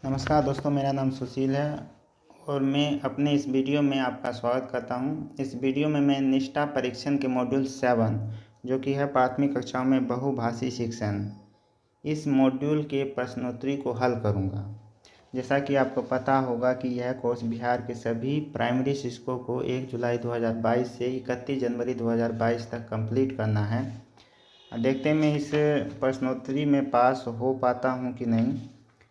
नमस्कार दोस्तों, मेरा नाम सुशील है और मैं अपने इस वीडियो में आपका स्वागत करता हूं। इस वीडियो में मैं निष्ठा परीक्षण के मॉड्यूल 7 जो कि है प्राथमिक कक्षाओं में बहुभाषी शिक्षण, इस मॉड्यूल के प्रश्नोत्तरी को हल करूंगा। जैसा कि आपको पता होगा कि यह कोर्स बिहार के सभी प्राइमरी शिक्षकों को 1 जुलाई 2022 से 31 जनवरी 2022 तक कंप्लीट करना है। देखते हैं मैं इस प्रश्नोत्तरी में पास हो पाता हूं कि नहीं।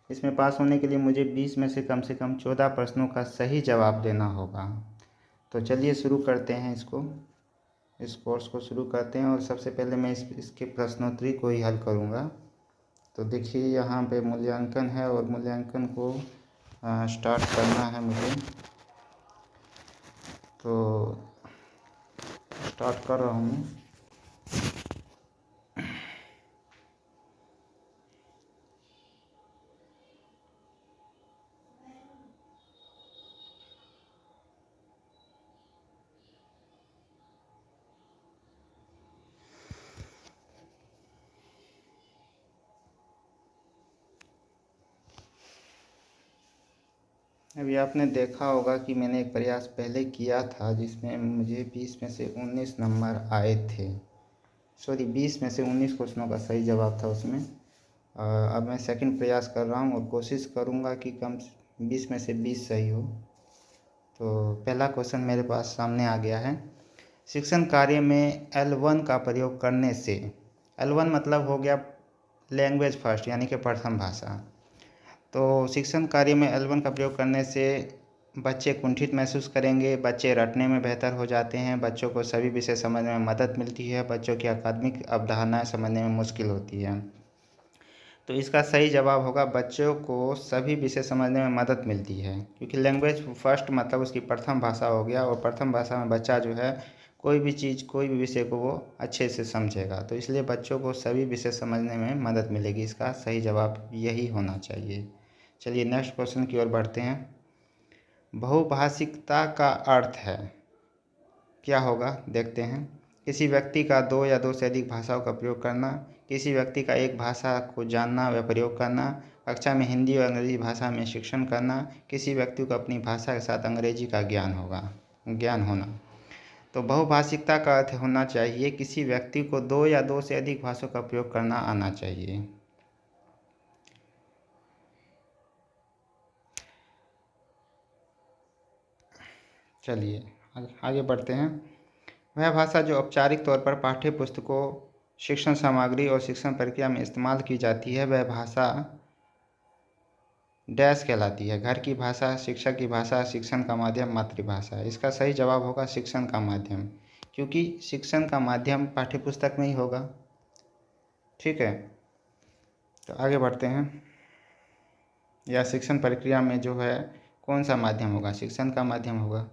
इसमें पास होने के लिए मुझे 20 में से कम 14 प्रश्नों का सही जवाब देना होगा। तो चलिए शुरू करते हैं इस कोर्स को शुरू करते हैं। और सबसे पहले मैं इसके प्रश्नोत्तरी को ही हल करूँगा। तो देखिए यहाँ पे मूल्यांकन है और मूल्यांकन को स्टार्ट करना है मुझे। तो स्टार्ट कर रहा हूँ। अभी आपने देखा होगा कि मैंने एक प्रयास पहले किया था जिसमें मुझे 20 में से 19 नंबर आए थे। 20 में से 19 क्वेश्चनों का सही जवाब था उसमें। अब मैं सेकंड प्रयास कर रहा हूँ और कोशिश करूँगा कि कम 20 में से 20 सही हो। तो पहला क्वेश्चन मेरे पास सामने आ गया है। शिक्षण कार्य में L1 का प्रयोग करने से, L1 मतलब हो गया लैंग्वेज फर्स्ट यानी कि प्रथम भाषा। तो शिक्षण कार्य में L1 का प्रयोग करने से बच्चे कुंठित महसूस करेंगे, बच्चे रटने में बेहतर हो जाते हैं, बच्चों को सभी विषय समझने में मदद मिलती है, बच्चों की अकादमिक अवधारणाएं समझने में मुश्किल होती है। तो इसका सही जवाब होगा बच्चों को सभी विषय समझने में मदद मिलती है, क्योंकि लैंग्वेज फर्स्ट मतलब उसकी प्रथम भाषा हो गया और प्रथम भाषा में बच्चा जो है कोई भी चीज़ कोई भी विषय को वो अच्छे से समझेगा। तो इसलिए बच्चों को सभी विषय समझने में मदद मिलेगी। इसका सही जवाब यही होना चाहिए। चलिए नेक्स्ट क्वेश्चन की ओर बढ़ते हैं। बहुभाषिकता का अर्थ है क्या होगा, देखते हैं। किसी व्यक्ति का दो या दो से अधिक भाषाओं का प्रयोग करना, किसी व्यक्ति का एक भाषा को जानना व प्रयोग करना, कक्षा में हिंदी और अंग्रेजी भाषा में शिक्षण करना, किसी व्यक्ति को अपनी भाषा के साथ अंग्रेजी का ज्ञान होना। तो बहुभाषिकता का अर्थ होना चाहिए किसी व्यक्ति को दो या दो से अधिक भाषाओं का प्रयोग करना आना चाहिए। चलिए आगे बढ़ते हैं। वह भाषा जो औपचारिक तौर पर पाठ्य पुस्तकों, शिक्षण सामग्री और शिक्षण प्रक्रिया में इस्तेमाल की जाती है वह भाषा डैश कहलाती है। घर की भाषा, शिक्षक की भाषा, शिक्षण का माध्यम मातृभाषा। इसका सही जवाब होगा शिक्षण का माध्यम, क्योंकि शिक्षण का माध्यम पाठ्यपुस्तक में ही होगा। ठीक है, तो आगे बढ़ते हैं। या शिक्षण प्रक्रिया में जो है कौन सा माध्यम होगा, शिक्षण का माध्यम होगा।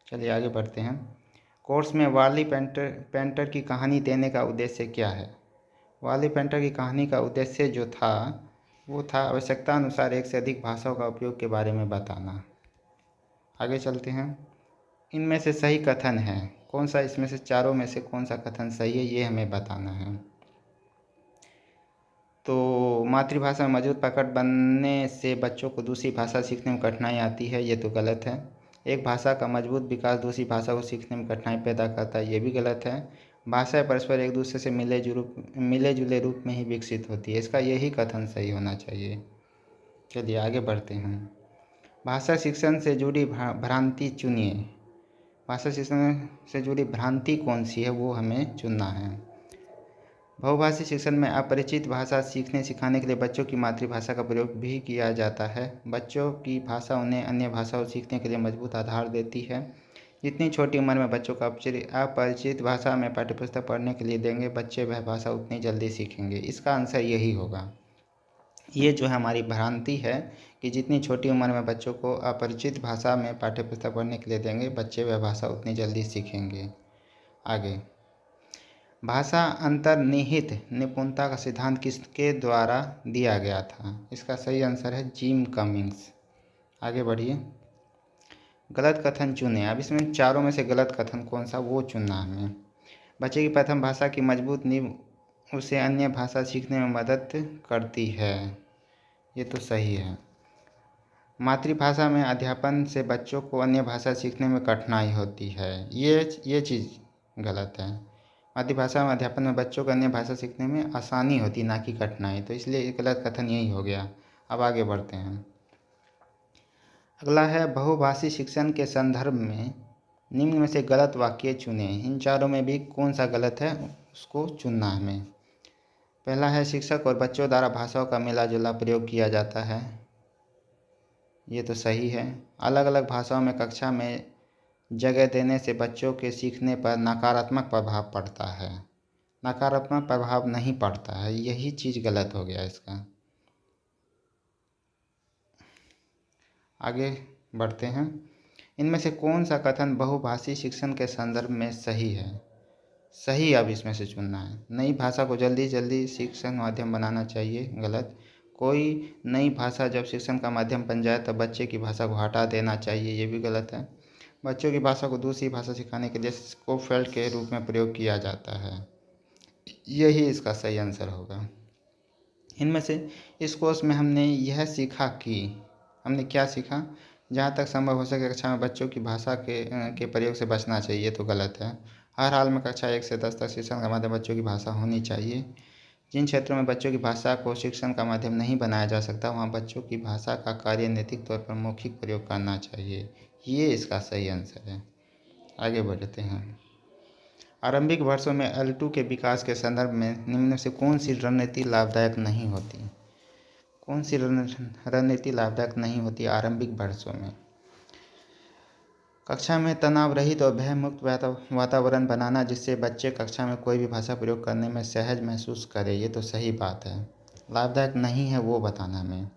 चलिए आगे बढ़ते हैं। कोर्स में वारली पेंटर की कहानी देने का उद्देश्य क्या है। वारली पेंटर की कहानी का उद्देश्य जो था वो था आवश्यकता अनुसार एक से अधिक भाषाओं का उपयोग के बारे में बताना। आगे चलते हैं। इनमें से सही कथन है कौन सा, इसमें से चारों में से कौन सा कथन सही है ये हमें बताना है। तो मातृभाषा में मजबूत पकड़ बनने से बच्चों को दूसरी भाषा सीखने में कठिनाई आती है, ये तो गलत है। एक भाषा का मजबूत विकास दूसरी भाषा को सीखने में कठिनाई पैदा करता है, ये भी गलत है। भाषाएं परस्पर एक दूसरे से मिले जुले रूप में ही विकसित होती है, इसका यही कथन सही होना चाहिए। चलिए आगे बढ़ते हैं। भाषा शिक्षण से जुड़ी भ्रांति चुनिए। भाषा शिक्षण से जुड़ी भ्रांति कौन सी है वो हमें चुनना है। बहुभाषी शिक्षण में अपरिचित भाषा सीखने सिखाने के लिए बच्चों की मातृभाषा का प्रयोग भी किया जाता है। बच्चों की भाषा उन्हें अन्य भाषाओं सीखने के लिए मजबूत आधार देती है। जितनी छोटी उम्र में बच्चों को अपरिचित भाषा में पाठ्यपुस्तक पढ़ने के लिए देंगे बच्चे वह भाषा उतनी जल्दी सीखेंगे। इसका आंसर यही होगा। ये जो है हमारी भ्रांति है कि जितनी छोटी उम्र में बच्चों को अपरिचित भाषा में पाठ्यपुस्तक पढ़ने के लिए देंगे बच्चे वह भाषा उतनी जल्दी सीखेंगे। आगे, भाषा अंतर्निहित निपुणता का सिद्धांत किसके द्वारा दिया गया था। इसका सही आंसर है जिम कमिंग्स। आगे बढ़िए। गलत कथन चुनें। अब इसमें चारों में से गलत कथन कौन सा वो चुनना हमें। बच्चे की प्रथम भाषा की मजबूत नींव उसे अन्य भाषा सीखने में मदद करती है, ये तो सही है। मातृभाषा में अध्यापन से बच्चों को अन्य भाषा सीखने में कठिनाई होती है। ये चीज़ गलत है। मातृभाषा में अध्यापन में बच्चों को अन्य भाषा सीखने में आसानी होती, ना कि कठिनाई। तो इसलिए गलत कथन यही हो गया। अब आगे बढ़ते हैं। अगला है बहुभाषी शिक्षण के संदर्भ में निम्न में से गलत वाक्य चुनें। इन चारों में भी कौन सा गलत है उसको चुनना है हमें। पहला है शिक्षक और बच्चों द्वारा भाषाओं का मिला जुला प्रयोग किया जाता है। ये तो सही है। अलग अलग भाषाओं में कक्षा में जगह देने से बच्चों के सीखने पर नकारात्मक प्रभाव पड़ता है। नकारात्मक प्रभाव नहीं पड़ता है, यही चीज़ गलत हो गया इसका। आगे बढ़ते हैं। इनमें से कौन सा कथन बहुभाषी शिक्षण के संदर्भ में सही है? सही अब इसमें से चुनना है। नई भाषा को जल्दी जल्दी शिक्षण माध्यम बनाना चाहिए, गलत। कोई नई भाषा जब शिक्षण का माध्यम बन जाए तब बच्चे की भाषा को हटा देना चाहिए, ये भी गलत है। बच्चों की भाषा को दूसरी भाषा सिखाने के लिए स्कोफेल्ड के रूप में प्रयोग किया जाता है, यही इसका सही आंसर होगा। इनमें से इस कोर्स में हमने यह सीखा कि हमने क्या सीखा? जहाँ तक संभव हो सके कक्षा में बच्चों की भाषा के प्रयोग से बचना चाहिए, तो गलत है। हर हाल में कक्षा 1 से 10 तक शिक्षण का माध्यम बच्चों की भाषा होनी चाहिए। जिन क्षेत्रों में बच्चों की भाषा को शिक्षण का माध्यम नहीं बनाया जा सकता, वहाँ बच्चों की भाषा का कार्य नैतिक तौर पर मौखिक प्रयोग करना चाहिए, ये इसका सही आंसर है। आगे बढ़ते हैं। आरंभिक वर्षों में L2 के विकास के संदर्भ में निम्न से कौन सी रणनीति लाभदायक नहीं होती? कौन सी रणनीति लाभदायक नहीं होती आरंभिक वर्षों में? कक्षा में तनाव रहित और भय मुक्त वातावरण बनाना, जिससे बच्चे कक्षा में कोई भी भाषा प्रयोग करने में सहज महसूस करें, ये तो सही बात है। लाभदायक नहीं है वो बताना हमें।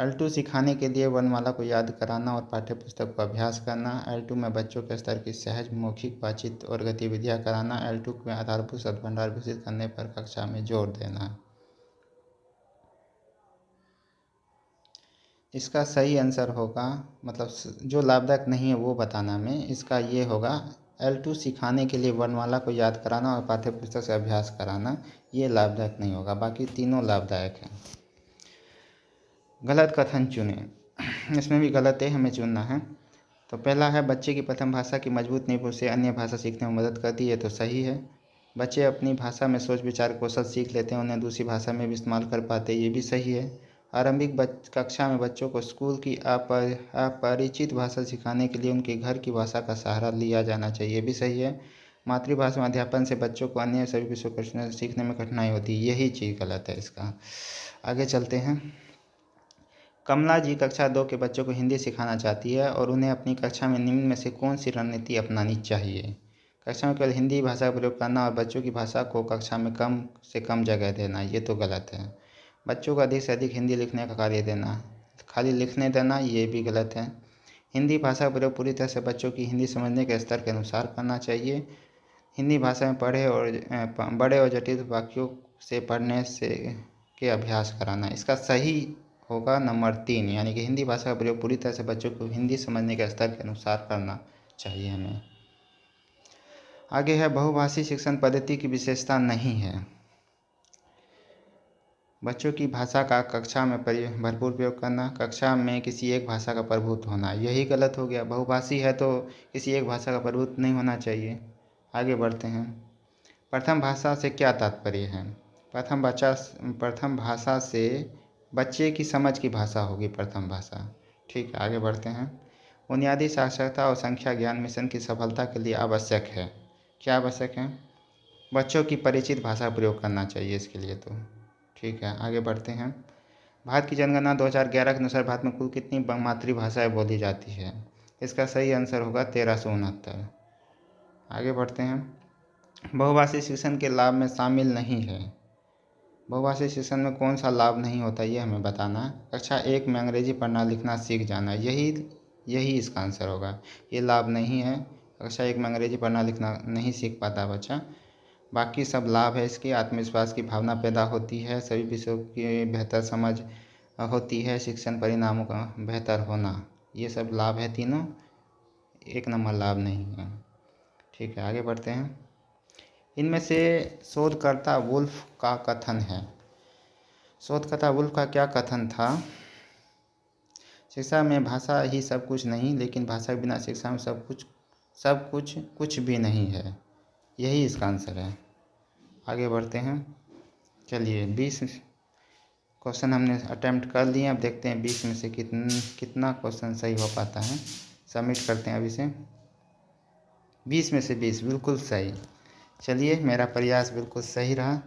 L2 सिखाने के लिए वर्णमाला को याद कराना और पाठ्यपुस्तक को अभ्यास करना। L2 में बच्चों के स्तर की सहज मौखिक बातचीत और गतिविधियाँ कराना। L2 में आधारभूत शब्द भंडार विकसित करने पर कक्षा में जोर देना। इसका सही आंसर होगा, मतलब जो लाभदायक नहीं है वो बताना हमें। इसका ये होगा L2 सिखाने के लिए वर्णमाला को याद कराना और पाठ्यपुस्तक से अभ्यास कराना, ये लाभदायक नहीं होगा। बाकी तीनों लाभदायक हैं। गलत कथन चुनें। इसमें भी गलत है, हमें चुनना है। तो पहला है बच्चे की प्रथम भाषा की मजबूत नींव उसे अन्य भाषा सीखने में मदद करती है, तो सही है। बच्चे अपनी भाषा में सोच विचार कौशल सीख लेते हैं, उन्हें दूसरी भाषा में भी इस्तेमाल कर पाते हैं, ये भी सही है। आरंभिक कक्षा में बच्चों को स्कूल की अपरिचित भाषा सिखाने के लिए उनके घर की भाषा का सहारा लिया जाना चाहिए, ये भी सही है। मातृभाषा में अध्यापन से बच्चों को अन्य सभी विषयों को सीखने में कठिनाई होती है, यही चीज़ गलत है इसका। आगे चलते हैं। कमला जी कक्षा 2 के बच्चों को हिंदी सिखाना चाहती है और उन्हें अपनी कक्षा में निम्न में से कौन सी रणनीति अपनानी चाहिए? कक्षा में केवल हिंदी भाषा का प्रयोग करना और बच्चों की भाषा को कक्षा में कम से कम जगह देना, ये तो गलत है। बच्चों को अधिक से अधिक हिंदी लिखने का कार्य देना, खाली लिखने देना, ये भी गलत है। हिंदी भाषा का प्रयोग पूरी तरह से बच्चों की हिंदी समझने के स्तर के अनुसार करना चाहिए। हिंदी भाषा में बड़े और जटिल वाक्यों से पढ़ने से के अभ्यास कराना, इसका सही होगा नंबर 3, यानी कि हिंदी भाषा का प्रयोग पूरी तरह से बच्चों को हिंदी समझने के स्तर के अनुसार करना चाहिए हमें। आगे है बहुभाषी शिक्षण पद्धति की विशेषता नहीं है। बच्चों की भाषा का कक्षा में भरपूर प्रयोग करना, कक्षा में किसी एक भाषा का प्रभुत्व होना, यही गलत हो गया। बहुभाषी है तो किसी एक भाषा का प्रभुत्व नहीं होना चाहिए। आगे बढ़ते हैं। प्रथम भाषा से क्या तात्पर्य है? प्रथम भाषा से बच्चे की समझ की भाषा होगी प्रथम भाषा। ठीक है, आगे बढ़ते हैं। बुनियादी साक्षरता और संख्या ज्ञान मिशन की सफलता के लिए आवश्यक है। क्या आवश्यक है? बच्चों की परिचित भाषा प्रयोग करना चाहिए इसके लिए तो। ठीक है, आगे बढ़ते हैं। भारत की जनगणना 2011 के अनुसार भारत में कुल कितनी मातृभाषाएं बोली जाती है? इसका सही आंसर होगा 1369। आगे बढ़ते हैं। बहुभाषी शिक्षण के लाभ में शामिल नहीं है। बहुभाषी शिक्षण में कौन सा लाभ नहीं होता, ये हमें बताना। कक्षा 1 में अंग्रेजी पढ़ना लिखना सीख जाना, यही इसका आंसर होगा। ये लाभ नहीं है। कक्षा 1 में अंग्रेजी पढ़ना लिखना नहीं सीख पाता बच्चा। बाकी सब लाभ है इसके। आत्मविश्वास की भावना पैदा होती है, सभी विषयों की बेहतर समझ होती है, शिक्षण परिणामों का बेहतर होना, ये सब लाभ है तीनों। 1 नंबर लाभ नहीं है। ठीक है, आगे बढ़ते हैं। इनमें से शोधकर्ता वुल्फ का कथन है। शोधकर्ता वुल्फ का क्या कथन था? शिक्षा में भाषा ही सब कुछ नहीं, लेकिन भाषा के बिना शिक्षा में सब कुछ कुछ भी नहीं है। यही इसका आंसर है। आगे बढ़ते हैं। चलिए 20 क्वेश्चन हमने अटेम्प्ट कर लिए। अब देखते हैं 20 में से कितना क्वेश्चन सही हो पाता है। सबमिट करते हैं अभी से। 20 में से 20 बिल्कुल सही। चलिए, मेरा प्रयास बिल्कुल सही रहा।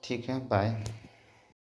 ठीक है, बाय।